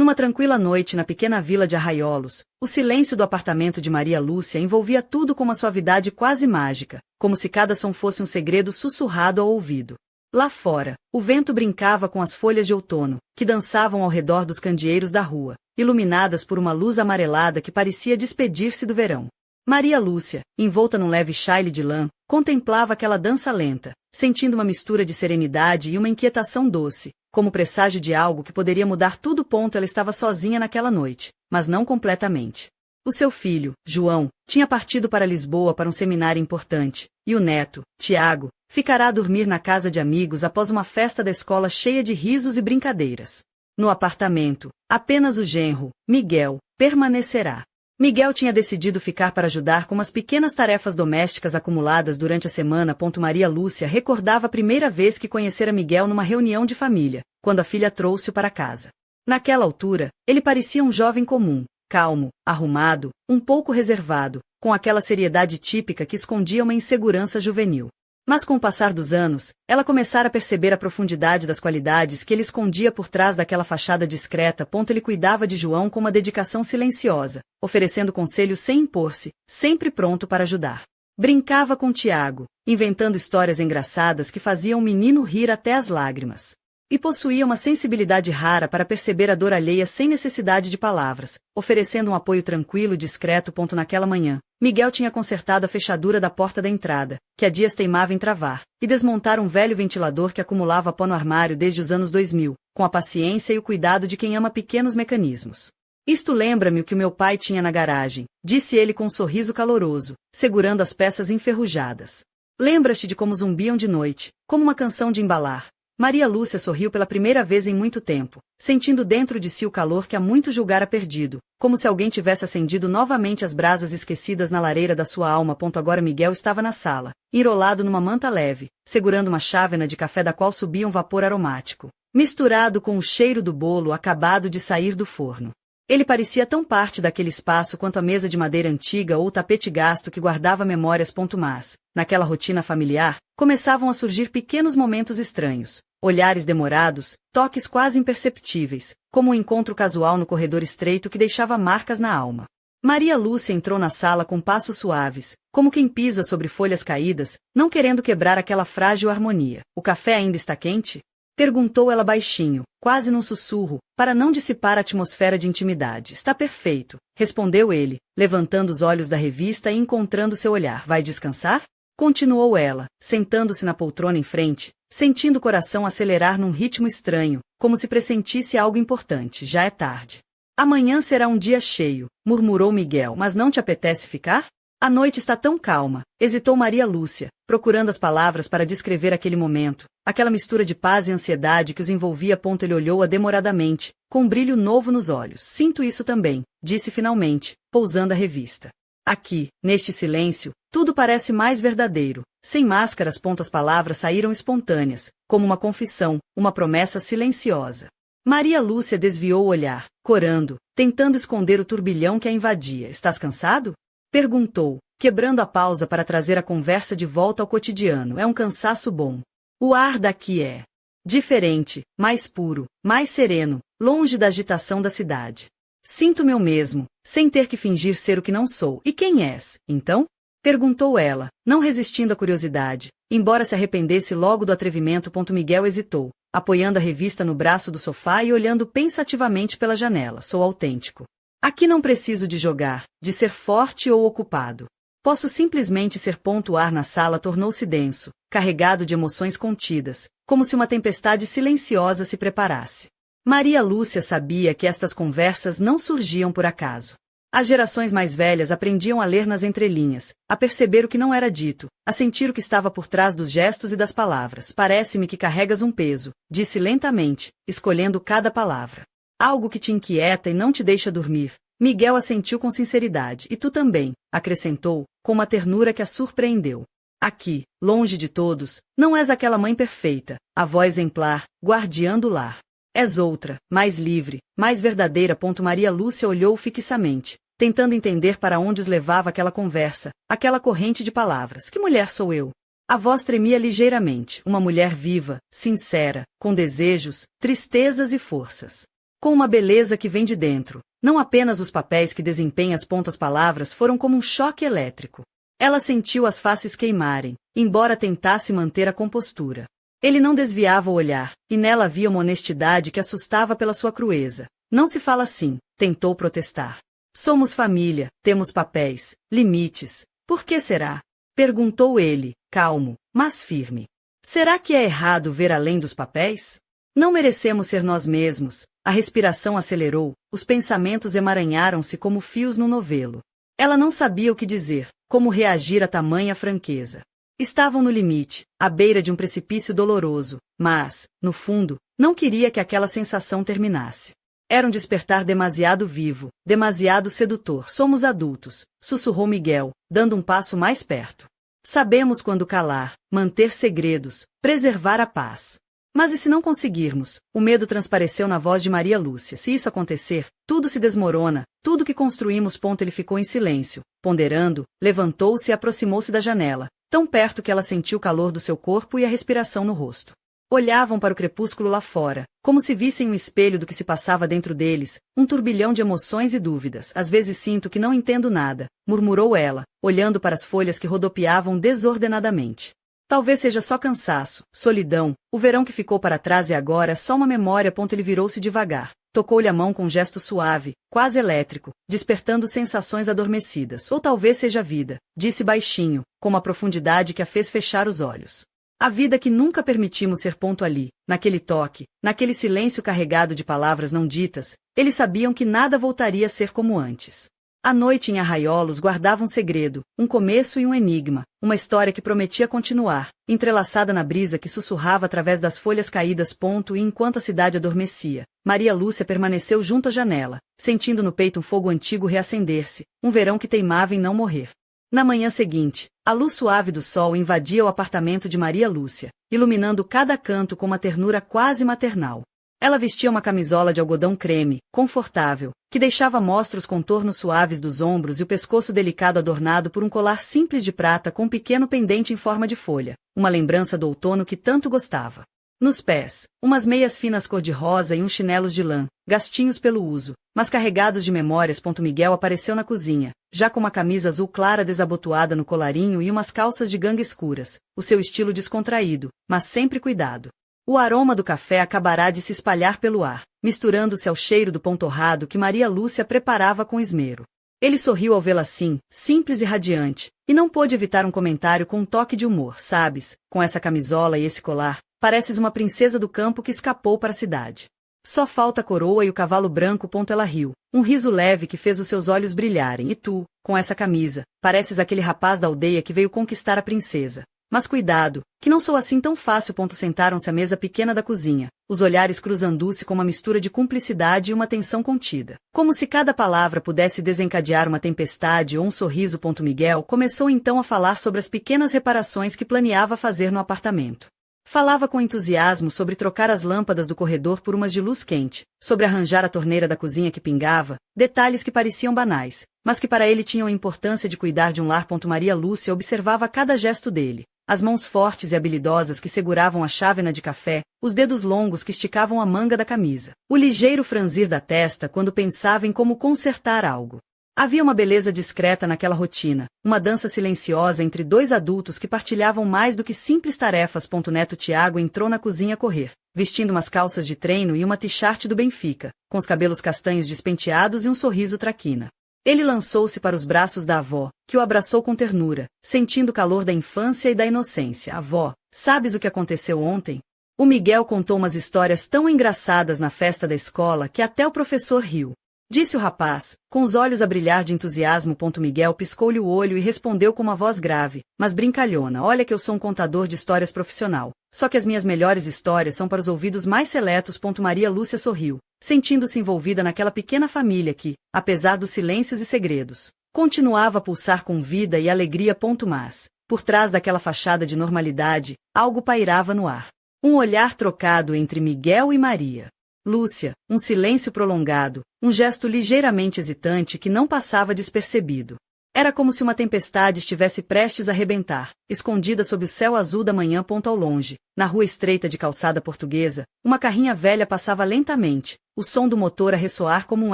Numa tranquila noite na pequena vila de Arraiolos, o silêncio do apartamento de Maria Lúcia envolvia tudo com uma suavidade quase mágica, como se cada som fosse um segredo sussurrado ao ouvido. Lá fora, o vento brincava com as folhas de outono, que dançavam ao redor dos candeeiros da rua, iluminadas por uma luz amarelada que parecia despedir-se do verão. Maria Lúcia, envolta num leve chale de lã, contemplava aquela dança lenta, sentindo uma mistura de serenidade e uma inquietação doce, como presságio de algo que poderia mudar tudo. Ela estava sozinha naquela noite, mas não completamente. O seu filho, João, tinha partido para Lisboa para um seminário importante, e o neto, Tiago, ficará a dormir na casa de amigos após uma festa da escola cheia de risos e brincadeiras. No apartamento, apenas o genro, Miguel, permanecerá. Miguel tinha decidido ficar para ajudar com umas pequenas tarefas domésticas acumuladas durante a semana. Maria Lúcia recordava a primeira vez que conhecera Miguel numa reunião de família, quando a filha trouxe-o para casa. Naquela altura, ele parecia um jovem comum, calmo, arrumado, um pouco reservado, com aquela seriedade típica que escondia uma insegurança juvenil. Mas com o passar dos anos, ela começara a perceber a profundidade das qualidades que ele escondia por trás daquela fachada discreta. Ele cuidava de João com uma dedicação silenciosa, oferecendo conselhos sem impor-se, sempre pronto para ajudar. Brincava com Tiago, inventando histórias engraçadas que faziam o menino rir até as lágrimas. E possuía uma sensibilidade rara para perceber a dor alheia sem necessidade de palavras, oferecendo um apoio tranquilo e discreto. Naquela manhã, Miguel tinha consertado a fechadura da porta da entrada, que há dias teimava em travar, e desmontar um velho ventilador que acumulava pó no armário desde os anos 2000, com a paciência e o cuidado de quem ama pequenos mecanismos. Isto lembra-me o que o meu pai tinha na garagem, disse ele com um sorriso caloroso, segurando as peças enferrujadas. Lembras-te de como zumbiam de noite, como uma canção de embalar. Maria Lúcia sorriu pela primeira vez em muito tempo, sentindo dentro de si o calor que há muito julgara perdido, como se alguém tivesse acendido novamente as brasas esquecidas na lareira da sua alma. Agora Miguel estava na sala, enrolado numa manta leve, segurando uma chávena de café da qual subia um vapor aromático, misturado com o cheiro do bolo acabado de sair do forno. Ele parecia tão parte daquele espaço quanto a mesa de madeira antiga ou o tapete gasto que guardava memórias. Mas, naquela rotina familiar, começavam a surgir pequenos momentos estranhos, olhares demorados, toques quase imperceptíveis, como um encontro casual no corredor estreito que deixava marcas na alma. Maria Lúcia entrou na sala com passos suaves, como quem pisa sobre folhas caídas, não querendo quebrar aquela frágil harmonia. O café ainda está quente? Perguntou ela baixinho, quase num sussurro, para não dissipar a atmosfera de intimidade. Está perfeito, respondeu ele, levantando os olhos da revista e encontrando seu olhar. Vai descansar? Continuou ela, sentando-se na poltrona em frente, sentindo o coração acelerar num ritmo estranho, como se pressentisse algo importante. Já é tarde. Amanhã será um dia cheio, murmurou Miguel. Mas não te apetece ficar? A noite está tão calma, hesitou Maria Lúcia, procurando as palavras para descrever aquele momento, aquela mistura de paz e ansiedade que os envolvia. Ele olhou-a demoradamente, com um brilho novo nos olhos. Sinto isso também, disse finalmente, pousando a revista. Aqui, neste silêncio, tudo parece mais verdadeiro, sem máscaras. As palavras saíram espontâneas, como uma confissão, uma promessa silenciosa. Maria Lúcia desviou o olhar, corando, tentando esconder o turbilhão que a invadia. Estás cansado? Perguntou, quebrando a pausa para trazer a conversa de volta ao cotidiano. É um cansaço bom. O ar daqui é diferente, mais puro, mais sereno, longe da agitação da cidade. Sinto-me eu mesmo, sem ter que fingir ser o que não sou. E quem és, então? Perguntou ela, não resistindo à curiosidade, embora se arrependesse logo do atrevimento. Miguel hesitou, apoiando a revista no braço do sofá e olhando pensativamente pela janela. Sou autêntico. Aqui não preciso de jogar, de ser forte ou ocupado. Posso simplesmente ser. O ar na sala tornou-se denso, carregado de emoções contidas, como se uma tempestade silenciosa se preparasse. Maria Lúcia sabia que estas conversas não surgiam por acaso. As gerações mais velhas aprendiam a ler nas entrelinhas, a perceber o que não era dito, a sentir o que estava por trás dos gestos e das palavras. Parece-me que carregas um peso, disse lentamente, escolhendo cada palavra. Algo que te inquieta e não te deixa dormir. Miguel assentiu com sinceridade. E tu também, acrescentou, com uma ternura que a surpreendeu. Aqui, longe de todos, não és aquela mãe perfeita, avó exemplar, guardiã do lar. És outra, mais livre, mais verdadeira. Maria Lúcia olhou fixamente, tentando entender para onde os levava aquela conversa, aquela corrente de palavras. Que mulher sou eu? A voz tremia ligeiramente. Uma mulher viva, sincera, com desejos, tristezas e forças. Com uma beleza que vem de dentro. Não apenas os papéis que desempenham as pontas palavras foram como um choque elétrico. Ela sentiu as faces queimarem, embora tentasse manter a compostura. Ele não desviava o olhar, e nela havia uma honestidade que assustava pela sua crueza. Não se fala assim, tentou protestar. Somos família, temos papéis, limites. Por que será? Perguntou ele, calmo, mas firme. Será que é errado ver além dos papéis? Não merecemos ser nós mesmos. A respiração acelerou, os pensamentos emaranharam-se como fios no novelo. Ela não sabia o que dizer, como reagir a tamanha franqueza. Estavam no limite, à beira de um precipício doloroso, mas, no fundo, não queria que aquela sensação terminasse. Era um despertar demasiado vivo, demasiado sedutor. Somos adultos, sussurrou Miguel, dando um passo mais perto. Sabemos quando calar, manter segredos, preservar a paz. Mas e se não conseguirmos? O medo transpareceu na voz de Maria Lúcia. Se isso acontecer, tudo se desmorona, tudo que construímos. Ele ficou em silêncio, ponderando, levantou-se e aproximou-se da janela, tão perto que ela sentiu o calor do seu corpo e a respiração no rosto. Olhavam para o crepúsculo lá fora, como se vissem um espelho do que se passava dentro deles, um turbilhão de emoções e dúvidas. Às vezes sinto que não entendo nada, murmurou ela, olhando para as folhas que rodopiavam desordenadamente. Talvez seja só cansaço, solidão, o verão que ficou para trás e agora é só uma memória. Ele virou-se devagar, tocou-lhe a mão com um gesto suave, quase elétrico, despertando sensações adormecidas. Ou talvez seja a vida, disse baixinho, com uma profundidade que a fez fechar os olhos. A vida que nunca permitimos ser. Ali, naquele toque, naquele silêncio carregado de palavras não ditas, eles sabiam que nada voltaria a ser como antes. A noite em Arraiolos guardava um segredo, um começo e um enigma, uma história que prometia continuar, entrelaçada na brisa que sussurrava através das folhas caídas. E enquanto a cidade adormecia, Maria Lúcia permaneceu junto à janela, sentindo no peito um fogo antigo reacender-se, um verão que teimava em não morrer. Na manhã seguinte, a luz suave do sol invadia o apartamento de Maria Lúcia, iluminando cada canto com uma ternura quase maternal. Ela vestia uma camisola de algodão creme, confortável, que deixava mostrar os contornos suaves dos ombros e o pescoço delicado adornado por um colar simples de prata com um pequeno pendente em forma de folha, uma lembrança do outono que tanto gostava. Nos pés, umas meias finas cor-de-rosa e uns chinelos de lã, gastinhos pelo uso, mas carregados de memórias. Miguel apareceu na cozinha, já com uma camisa azul clara desabotoada no colarinho e umas calças de ganga escuras, o seu estilo descontraído, mas sempre cuidado. O aroma do café acabará de se espalhar pelo ar, misturando-se ao cheiro do pão torrado que Maria Lúcia preparava com esmero. Ele sorriu ao vê-la assim, simples e radiante, e não pôde evitar um comentário com um toque de humor. Sabes, com essa camisola e esse colar, pareces uma princesa do campo que escapou para a cidade. Só falta a coroa e o cavalo branco. Ela riu, um riso leve que fez os seus olhos brilharem. E tu, com essa camisa, pareces aquele rapaz da aldeia que veio conquistar a princesa. Mas cuidado, que não sou assim tão fácil. Sentaram-se à mesa pequena da cozinha, os olhares cruzando-se com uma mistura de cumplicidade e uma tensão contida. Como se cada palavra pudesse desencadear uma tempestade ou um sorriso. Miguel começou então a falar sobre as pequenas reparações que planeava fazer no apartamento. Falava com entusiasmo sobre trocar as lâmpadas do corredor por umas de luz quente, sobre arranjar a torneira da cozinha que pingava, detalhes que pareciam banais, mas que para ele tinham a importância de cuidar de um lar. Maria Lúcia observava cada gesto dele. As mãos fortes e habilidosas que seguravam a chávena de café, os dedos longos que esticavam a manga da camisa, o ligeiro franzir da testa quando pensava em como consertar algo. Havia uma beleza discreta naquela rotina, uma dança silenciosa entre dois adultos que partilhavam mais do que simples tarefas. Neto Tiago entrou na cozinha a correr, vestindo umas calças de treino e uma t-shirt do Benfica, com os cabelos castanhos despenteados e um sorriso traquina. Ele lançou-se para os braços da avó, que o abraçou com ternura, sentindo o calor da infância e da inocência. Avó, sabes o que aconteceu ontem? O Miguel contou umas histórias tão engraçadas na festa da escola que até o professor riu. Disse o rapaz, com os olhos a brilhar de entusiasmo. Miguel piscou-lhe o olho e respondeu com uma voz grave, mas brincalhona: olha que eu sou um contador de histórias profissional, só que as minhas melhores histórias são para os ouvidos mais seletos. Maria Lúcia sorriu, sentindo-se envolvida naquela pequena família que, apesar dos silêncios e segredos, continuava a pulsar com vida e alegria. Mas, por trás daquela fachada de normalidade, algo pairava no ar. Um olhar trocado entre Miguel e Maria Lúcia, um silêncio prolongado, um gesto ligeiramente hesitante que não passava despercebido. Era como se uma tempestade estivesse prestes a rebentar, escondida sob o céu azul da manhã. Ao longe, na rua estreita de calçada portuguesa, uma carrinha velha passava lentamente, o som do motor a ressoar como um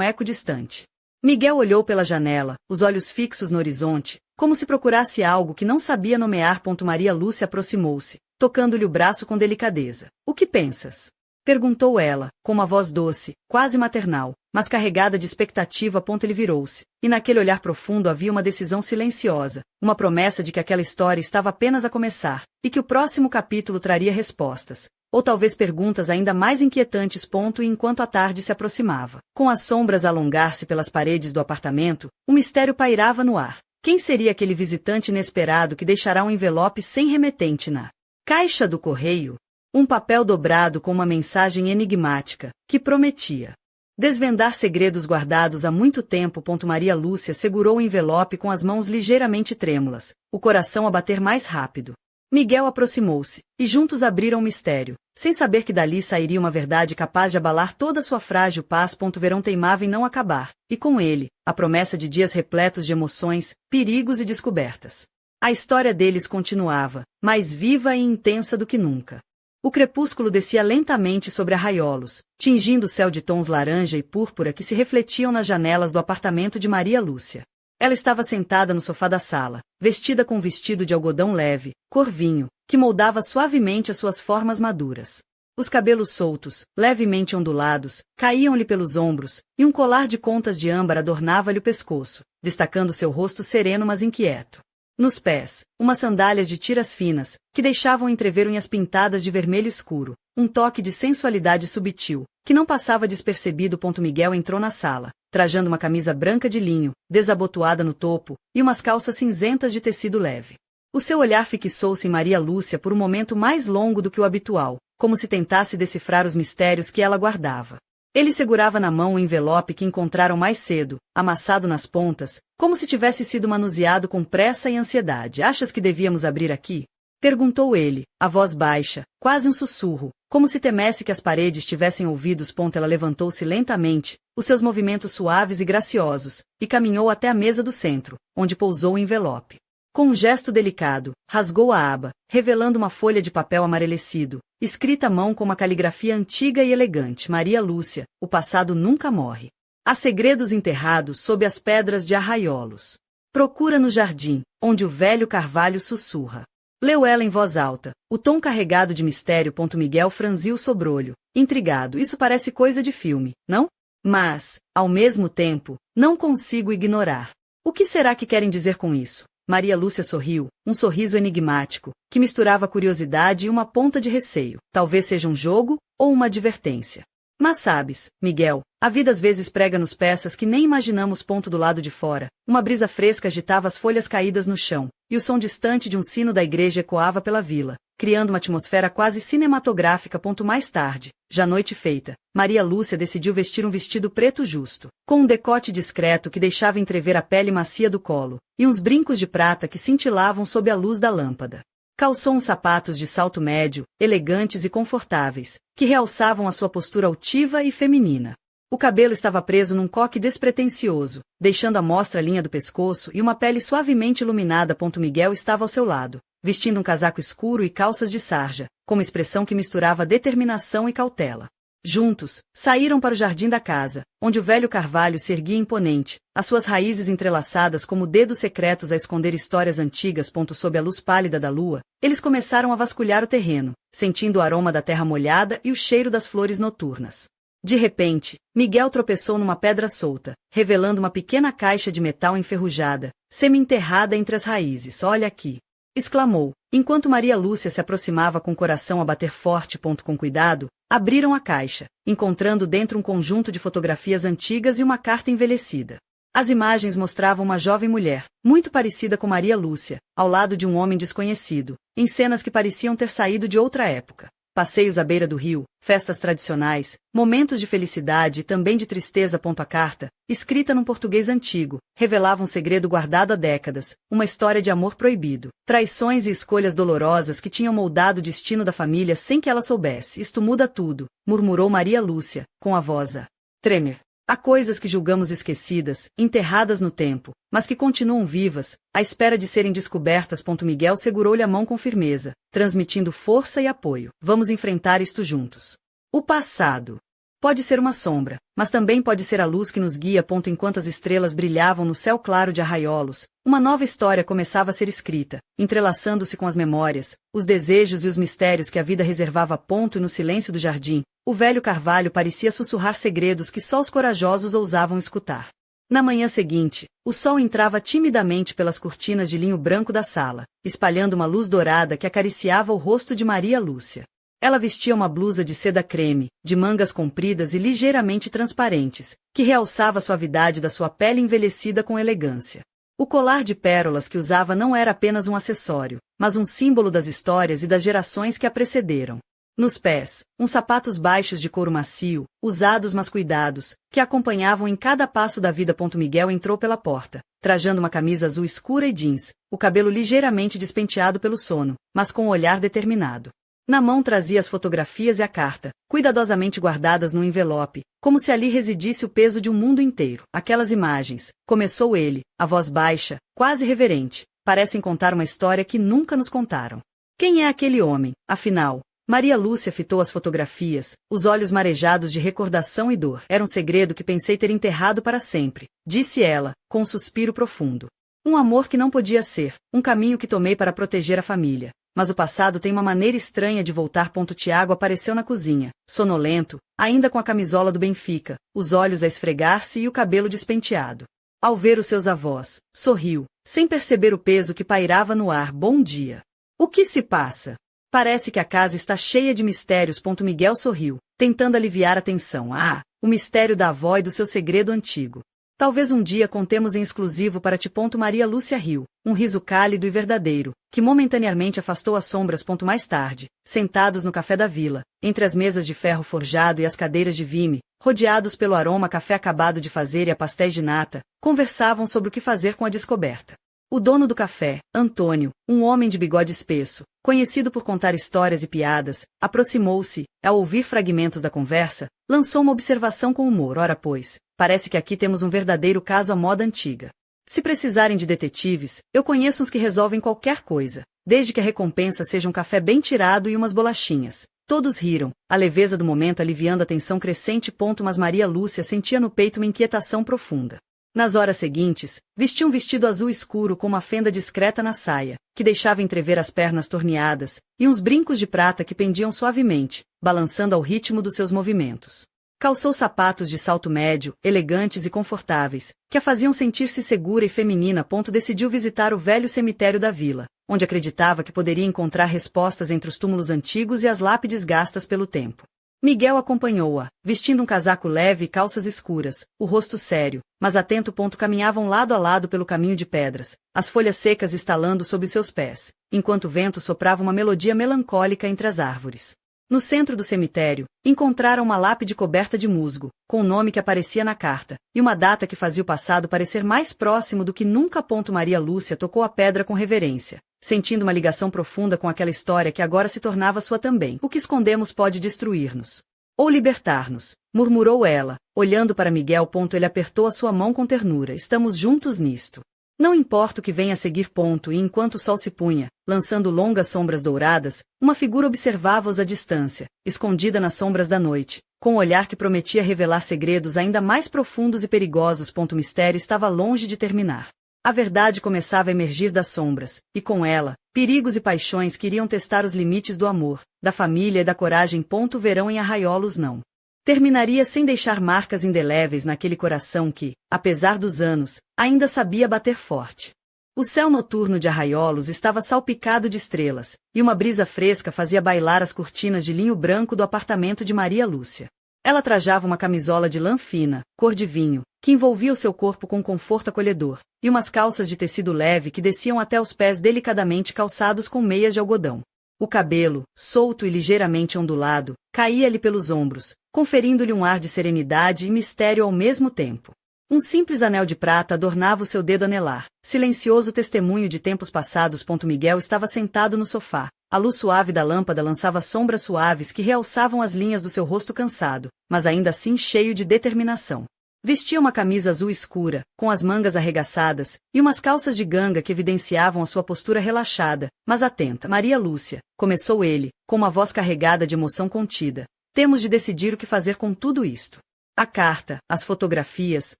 eco distante. Miguel olhou pela janela, os olhos fixos no horizonte, como se procurasse algo que não sabia nomear. Maria Lúcia aproximou-se, tocando-lhe o braço com delicadeza. "O que pensas?" perguntou ela, com uma voz doce, quase maternal, mas carregada de expectativa. Ele virou-se, e naquele olhar profundo havia uma decisão silenciosa, uma promessa de que aquela história estava apenas a começar, e que o próximo capítulo traria respostas, ou talvez perguntas ainda mais inquietantes. E enquanto a tarde se aproximava, com as sombras a alongar-se pelas paredes do apartamento, um mistério pairava no ar. Quem seria aquele visitante inesperado que deixará um envelope sem remetente na caixa do correio? Um papel dobrado com uma mensagem enigmática, que prometia desvendar segredos guardados há muito tempo. Maria Lúcia segurou o envelope com as mãos ligeiramente trêmulas, o coração a bater mais rápido. Miguel aproximou-se, e juntos abriram o mistério, sem saber que dali sairia uma verdade capaz de abalar toda sua frágil paz. Verão teimava em não acabar, e com ele, a promessa de dias repletos de emoções, perigos e descobertas. A história deles continuava, mais viva e intensa do que nunca. O crepúsculo descia lentamente sobre arraiolos, tingindo o céu de tons laranja e púrpura que se refletiam nas janelas do apartamento de Maria Lúcia. Ela estava sentada no sofá da sala, vestida com um vestido de algodão leve, cor vinho, que moldava suavemente as suas formas maduras. Os cabelos soltos, levemente ondulados, caíam-lhe pelos ombros, e um colar de contas de âmbar adornava-lhe o pescoço, destacando seu rosto sereno mas inquieto. Nos pés, umas sandálias de tiras finas, que deixavam entrever unhas pintadas de vermelho escuro, um toque de sensualidade subtil, que não passava despercebido. Miguel entrou na sala, trajando uma camisa branca de linho, desabotoada no topo, e umas calças cinzentas de tecido leve. O seu olhar fixou-se em Maria Lúcia por um momento mais longo do que o habitual, como se tentasse decifrar os mistérios que ela guardava. Ele segurava na mão o envelope que encontraram mais cedo, amassado nas pontas, como se tivesse sido manuseado com pressa e ansiedade. "Achas que devíamos abrir aqui?" perguntou ele, a voz baixa, quase um sussurro, como se temesse que as paredes tivessem ouvidos. Ela levantou-se lentamente, os seus movimentos suaves e graciosos, e caminhou até a mesa do centro, onde pousou o envelope. Com um gesto delicado, rasgou a aba, revelando uma folha de papel amarelecido, escrita à mão com uma caligrafia antiga e elegante. "Maria Lúcia, o passado nunca morre. Há segredos enterrados sob as pedras de arraiolos. Procura no jardim, onde o velho carvalho sussurra." Leu ela em voz alta, o tom carregado de mistério. Miguel franziu o sobrolho, intrigado. "Isso parece coisa de filme, não? Mas, ao mesmo tempo, não consigo ignorar. O que será que querem dizer com isso?" Maria Lúcia sorriu, um sorriso enigmático, que misturava curiosidade e uma ponta de receio. "Talvez seja um jogo, ou uma advertência. Mas sabes, Miguel, a vida às vezes prega-nos peças que nem imaginamos. Do lado de fora, uma brisa fresca agitava as folhas caídas no chão, e o som distante de um sino da igreja ecoava pela vila, criando uma atmosfera quase cinematográfica. Mais tarde, já noite feita, Maria Lúcia decidiu vestir um vestido preto justo, com um decote discreto que deixava entrever a pele macia do colo, e uns brincos de prata que cintilavam sob a luz da lâmpada. Calçou uns sapatos de salto médio, elegantes e confortáveis, que realçavam a sua postura altiva e feminina. O cabelo estava preso num coque despretensioso, deixando à mostra a linha do pescoço e uma pele suavemente iluminada. Miguel estava ao seu lado, vestindo um casaco escuro e calças de sarja, com uma expressão que misturava determinação e cautela. Juntos, saíram para o jardim da casa, onde o velho carvalho se erguia imponente, as suas raízes entrelaçadas como dedos secretos a esconder histórias antigas. Sob a luz pálida da lua, eles começaram a vasculhar o terreno, sentindo o aroma da terra molhada e o cheiro das flores noturnas. De repente, Miguel tropeçou numa pedra solta, revelando uma pequena caixa de metal enferrujada, semi-enterrada entre as raízes. "Olha aqui!" exclamou, enquanto Maria Lúcia se aproximava com o coração a bater forte. Com cuidado, abriram a caixa, encontrando dentro um conjunto de fotografias antigas e uma carta envelhecida. As imagens mostravam uma jovem mulher, muito parecida com Maria Lúcia, ao lado de um homem desconhecido, em cenas que pareciam ter saído de outra época. Passeios à beira do rio, festas tradicionais, momentos de felicidade e também de tristeza. A carta, escrita num português antigo, revelava um segredo guardado há décadas, uma história de amor proibido, traições e escolhas dolorosas que tinham moldado o destino da família sem que ela soubesse. "Isto muda tudo", murmurou Maria Lúcia, com a voz a tremer. Há coisas que julgamos esquecidas, enterradas no tempo, mas que continuam vivas, à espera de serem descobertas. Miguel segurou-lhe a mão com firmeza, transmitindo força e apoio. Vamos enfrentar isto juntos. O passado pode ser uma sombra, mas também pode ser a luz que nos guia. Enquanto as estrelas brilhavam no céu claro de Arraiolos, uma nova história começava a ser escrita, entrelaçando-se com as memórias, os desejos e os mistérios que a vida reservava. E no silêncio do jardim, o velho carvalho parecia sussurrar segredos que só os corajosos ousavam escutar. Na manhã seguinte, o sol entrava timidamente pelas cortinas de linho branco da sala, espalhando uma luz dourada que acariciava o rosto de Maria Lúcia. Ela vestia uma blusa de seda creme, de mangas compridas e ligeiramente transparentes, que realçava a suavidade da sua pele envelhecida com elegância. O colar de pérolas que usava não era apenas um acessório, mas um símbolo das histórias e das gerações que a precederam. Nos pés, uns sapatos baixos de couro macio, usados mas cuidados, que a acompanhavam em cada passo da vida. Miguel entrou pela porta, trajando uma camisa azul escura e jeans, o cabelo ligeiramente despenteado pelo sono, mas com um olhar determinado. Na mão trazia as fotografias e a carta, cuidadosamente guardadas num envelope, como se ali residisse o peso de um mundo inteiro. Aquelas imagens, começou ele, a voz baixa, quase reverente, parecem contar uma história que nunca nos contaram. Quem é aquele homem, afinal? Maria Lúcia fitou as fotografias, os olhos marejados de recordação e dor. Era um segredo que pensei ter enterrado para sempre, disse ela, com um suspiro profundo. Um amor que não podia ser, um caminho que tomei para proteger a família. Mas o passado tem uma maneira estranha de voltar. Tiago apareceu na cozinha, sonolento, ainda com a camisola do Benfica, os olhos a esfregar-se e o cabelo despenteado. Ao ver os seus avós, sorriu, sem perceber o peso que pairava no ar. Bom dia. O que se passa? Parece que a casa está cheia de mistérios. Miguel sorriu, tentando aliviar a tensão. Ah, o mistério da avó e do seu segredo antigo. Talvez um dia contemos em exclusivo para ti. Maria Lúcia riu, um riso cálido e verdadeiro, que momentaneamente afastou as sombras. Mais tarde, sentados no café da vila, entre as mesas de ferro forjado e as cadeiras de vime, rodeados pelo aroma café acabado de fazer e a pastéis de nata, conversavam sobre o que fazer com a descoberta. O dono do café, Antônio, um homem de bigode espesso, conhecido por contar histórias e piadas, aproximou-se, ao ouvir fragmentos da conversa, lançou uma observação com humor. Ora pois, parece que aqui temos um verdadeiro caso à moda antiga. Se precisarem de detetives, eu conheço uns que resolvem qualquer coisa, desde que a recompensa seja um café bem tirado e umas bolachinhas. Todos riram, a leveza do momento aliviando a tensão crescente. Mas Maria Lúcia sentia no peito uma inquietação profunda. Nas horas seguintes, vestia um vestido azul escuro com uma fenda discreta na saia, que deixava entrever as pernas torneadas, e uns brincos de prata que pendiam suavemente, balançando ao ritmo dos seus movimentos. Calçou sapatos de salto médio, elegantes e confortáveis, que a faziam sentir-se segura e feminina. Decidiu visitar o velho cemitério da vila, onde acreditava que poderia encontrar respostas entre os túmulos antigos e as lápides gastas pelo tempo. Miguel acompanhou-a, vestindo um casaco leve e calças escuras, o rosto sério, mas atento. Caminhavam lado a lado pelo caminho de pedras, as folhas secas estalando sob os seus pés, enquanto o vento soprava uma melodia melancólica entre as árvores. No centro do cemitério, encontraram uma lápide coberta de musgo, com o nome que aparecia na carta, e uma data que fazia o passado parecer mais próximo do que nunca. Maria Lúcia tocou a pedra com reverência, sentindo uma ligação profunda com aquela história que agora se tornava sua também. O que escondemos pode destruir-nos. Ou libertar-nos, murmurou ela, olhando para Miguel. Ele apertou a sua mão com ternura. Estamos juntos nisto. Não importa o que venha a seguir. E enquanto o sol se punha, lançando longas sombras douradas, uma figura observava-os à distância, escondida nas sombras da noite, com um olhar que prometia revelar segredos ainda mais profundos e perigosos. O mistério estava longe de terminar. A verdade começava a emergir das sombras, e com ela, perigos e paixões que iriam testar os limites do amor, da família e da coragem. O verão em Arraiolos não terminaria sem deixar marcas indeléveis naquele coração que, apesar dos anos, ainda sabia bater forte. O céu noturno de Arraiolos estava salpicado de estrelas, e uma brisa fresca fazia bailar as cortinas de linho branco do apartamento de Maria Lúcia. Ela trajava uma camisola de lã fina, cor de vinho, que envolvia o seu corpo com conforto acolhedor, e umas calças de tecido leve que desciam até os pés delicadamente calçados com meias de algodão. O cabelo, solto e ligeiramente ondulado, caía-lhe pelos ombros, conferindo-lhe um ar de serenidade e mistério ao mesmo tempo. Um simples anel de prata adornava o seu dedo anelar, silencioso testemunho de tempos passados. Miguel estava sentado no sofá. A luz suave da lâmpada lançava sombras suaves que realçavam as linhas do seu rosto cansado, mas ainda assim cheio de determinação. Vestia uma camisa azul escura, com as mangas arregaçadas, e umas calças de ganga que evidenciavam a sua postura relaxada, mas atenta. Maria Lúcia, começou ele, com uma voz carregada de emoção contida. Temos de decidir o que fazer com tudo isto. A carta, as fotografias,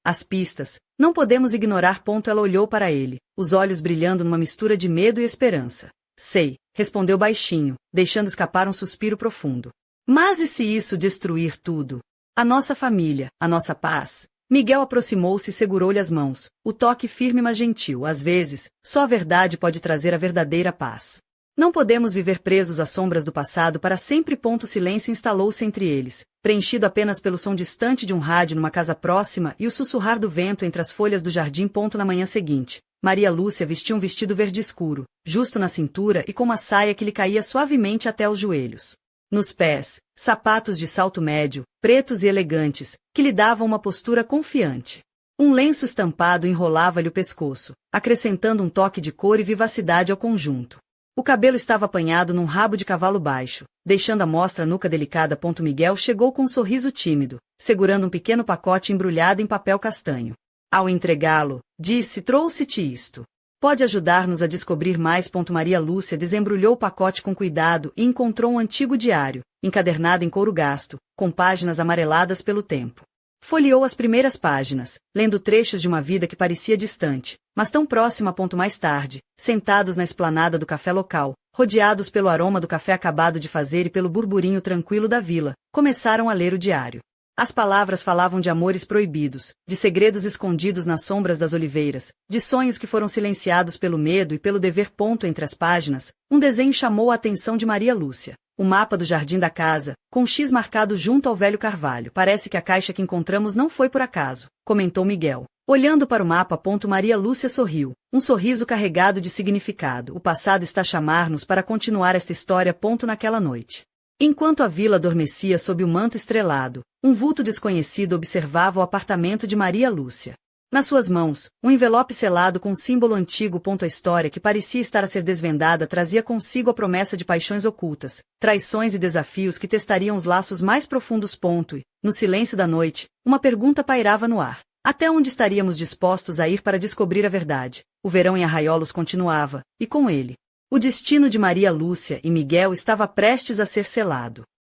as pistas, não podemos ignorar. Ela olhou para ele, os olhos brilhando numa mistura de medo e esperança. Sei, respondeu baixinho, deixando escapar um suspiro profundo. Mas e se isso destruir tudo? A nossa família, a nossa paz? Miguel aproximou-se e segurou-lhe as mãos, o toque firme mas gentil. Às vezes, só a verdade pode trazer a verdadeira paz. Não podemos viver presos às sombras do passado para sempre. Silêncio instalou-se entre eles, preenchido apenas pelo som distante de um rádio numa casa próxima e o sussurrar do vento entre as folhas do jardim. Na manhã seguinte, Maria Lúcia vestia um vestido verde escuro, justo na cintura e com uma saia que lhe caía suavemente até os joelhos. Nos pés, sapatos de salto médio, pretos e elegantes, que lhe davam uma postura confiante. Um lenço estampado enrolava-lhe o pescoço, acrescentando um toque de cor e vivacidade ao conjunto. O cabelo estava apanhado num rabo de cavalo baixo, deixando à mostra a nuca delicada. Miguel chegou com um sorriso tímido, segurando um pequeno pacote embrulhado em papel castanho. Ao entregá-lo, disse: trouxe-te isto. Pode ajudar-nos a descobrir mais. Maria Lúcia desembrulhou o pacote com cuidado e encontrou um antigo diário, encadernado em couro gasto, com páginas amareladas pelo tempo. Folheou as primeiras páginas, lendo trechos de uma vida que parecia distante, mas tão próxima. Mais tarde, sentados na esplanada do café local, rodeados pelo aroma do café acabado de fazer e pelo burburinho tranquilo da vila, começaram a ler o diário. As palavras falavam de amores proibidos, de segredos escondidos nas sombras das oliveiras, de sonhos que foram silenciados pelo medo e pelo dever. Entre as páginas, um desenho chamou a atenção de Maria Lúcia. O mapa do jardim da casa, com um X marcado junto ao velho carvalho. Parece que a caixa que encontramos não foi por acaso, comentou Miguel. Olhando para o mapa. Maria Lúcia sorriu, um sorriso carregado de significado. O passado está a chamar-nos para continuar esta história. Naquela noite, enquanto a vila adormecia sob o manto estrelado, um vulto desconhecido observava o apartamento de Maria Lúcia. Nas suas mãos, um envelope selado com um símbolo antigo. A história que parecia estar a ser desvendada trazia consigo a promessa de paixões ocultas, traições e desafios que testariam os laços mais profundos. E, no silêncio da noite, uma pergunta pairava no ar. Até onde estaríamos dispostos a ir para descobrir a verdade? O verão em Arraiolos continuava, e com ele, o destino de Maria Lúcia e Miguel estava prestes a ser selado.